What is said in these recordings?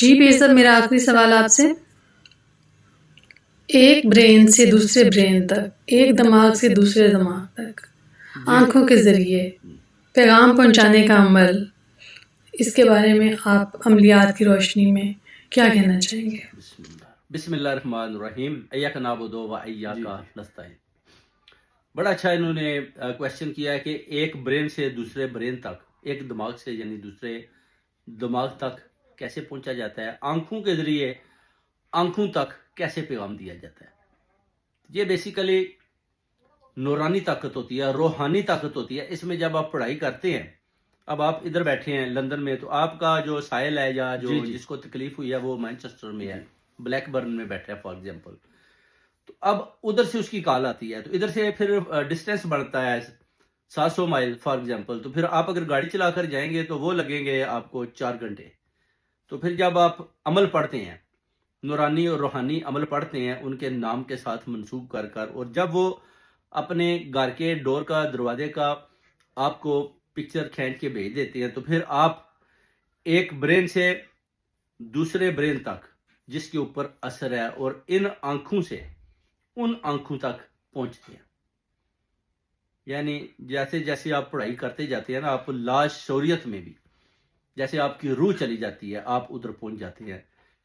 جی پیر صاحب، میرا آخری سوال آپ سے، ایک برین سے دوسرے برین تک، ایک دماغ سے دوسرے دماغ تک آنکھوں کے ذریعے پیغام پہنچانے کا عمل، اس کے بارے میں آپ عملیات کی روشنی میں کیا کہنا چاہیں گے؟ بسم اللہ الرحمن الرحیم، ایاک نعبد و ایاک نستعین۔ بڑا اچھا انہوں نے کویشچن کیا ہے کہ ایک برین سے دوسرے برین تک، ایک دماغ سے یعنی دوسرے دماغ تک کیسے پہنچا جاتا ہے، آنکھوں کے ذریعے آنکھوں تک کیسے پیغام دیا جاتا ہے۔ یہ بیسیکلی نورانی طاقت ہوتی ہے، روحانی طاقت ہوتی ہے۔ اس میں جب آپ پڑھائی کرتے ہیں، اب آپ ادھر بیٹھے ہیں لندن میں، تو آپ کا جو سائل ہے یا جو جس کو تکلیف ہوئی ہے وہ مانچسٹر میں ہے، بلیک برن میں بیٹھا ہے فار ایگزامپل، تو اب ادھر سے اس کی کال آتی ہے، تو ادھر سے پھر ڈسٹینس بڑھتا ہے 700 مائل فار ایگزامپل، تو پھر آپ اگر گاڑی چلا کر جائیں گے تو وہ لگیں گے آپ کو 4 گھنٹے۔ تو پھر جب آپ عمل پڑھتے ہیں، نورانی اور روحانی عمل پڑھتے ہیں ان کے نام کے ساتھ منسوب کر کر، اور جب وہ اپنے گھر کے ڈور کا دروازے کا آپ کو پکچر کھینچ کے بھیج دیتے ہیں، تو پھر آپ ایک برین سے دوسرے برین تک جس کے اوپر اثر ہے، اور ان آنکھوں سے ان آنکھوں تک پہنچتے ہیں۔ یعنی جیسے جیسے آپ پڑھائی کرتے جاتے ہیں نا، آپ لاشعوریت میں بھی جیسے آپ کی روح چلی جاتی ہے، آپ ادھر پہنچ جاتے ہیں۔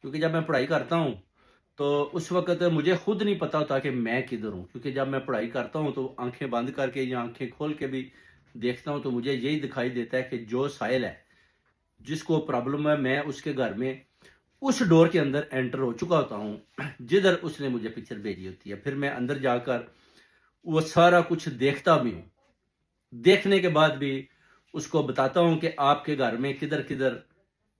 کیونکہ جب میں پڑھائی کرتا ہوں تو اس وقت مجھے خود نہیں پتا ہوتا کہ میں کدھر ہوں، کیونکہ جب میں پڑھائی کرتا ہوں تو آنکھیں بند کر کے یا آنکھیں کھول کے بھی دیکھتا ہوں تو مجھے یہی دکھائی دیتا ہے کہ جو سائل ہے، جس کو پرابلم ہے، میں اس کے گھر میں اس ڈور کے اندر انٹر ہو چکا ہوتا ہوں جدھر اس نے مجھے پکچر بھیجی ہوتی ہے۔ پھر میں اندر جا کر وہ سارا کچھ دیکھتا بھی ہوں، دیکھنے کے بعد بھی اس کو بتاتا ہوں کہ آپ کے گھر میں کدھر کدھر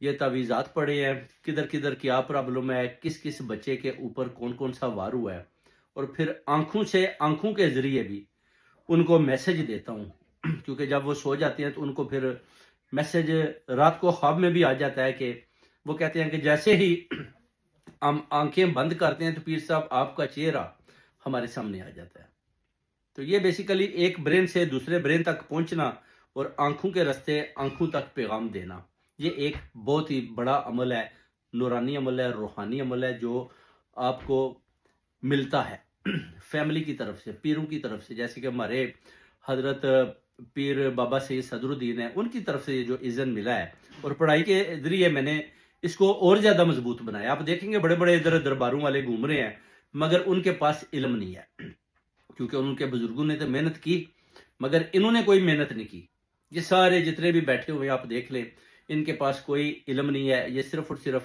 یہ تعویذات پڑے ہیں، کدھر کدھر کیا پرابلم ہے، کس کس بچے کے اوپر کون کون سا وارو ہے، اور پھر آنکھوں سے آنکھوں کے ذریعے بھی ان کو میسج دیتا ہوں۔ کیونکہ جب وہ سو جاتے ہیں تو ان کو پھر میسج رات کو خواب میں بھی آ جاتا ہے، کہ وہ کہتے ہیں کہ جیسے ہی ہم آنکھیں بند کرتے ہیں تو پیر صاحب آپ کا چہرہ ہمارے سامنے آ جاتا ہے۔ تو یہ بیسیکلی ایک برین سے دوسرے برین تک پہنچنا اور آنکھوں کے راستے آنکھوں تک پیغام دینا، یہ ایک بہت ہی بڑا عمل ہے، نورانی عمل ہے، روحانی عمل ہے، جو آپ کو ملتا ہے فیملی کی طرف سے، پیروں کی طرف سے، جیسے کہ ہمارے حضرت پیر بابا سید صدر الدین ہیں، ان کی طرف سے یہ جو اذن ملا ہے، اور پڑھائی کے ذریعے میں نے اس کو اور زیادہ مضبوط بنایا۔ آپ دیکھیں گے بڑے بڑے ادھر درباروں والے گھوم رہے ہیں، مگر ان کے پاس علم نہیں ہے، کیونکہ ان کے بزرگوں نے تو محنت کی مگر انہوں نے کوئی محنت نہیں کی۔ یہ سارے جتنے بھی بیٹھے ہوئے آپ دیکھ لیں، ان کے پاس کوئی علم نہیں ہے، یہ صرف اور صرف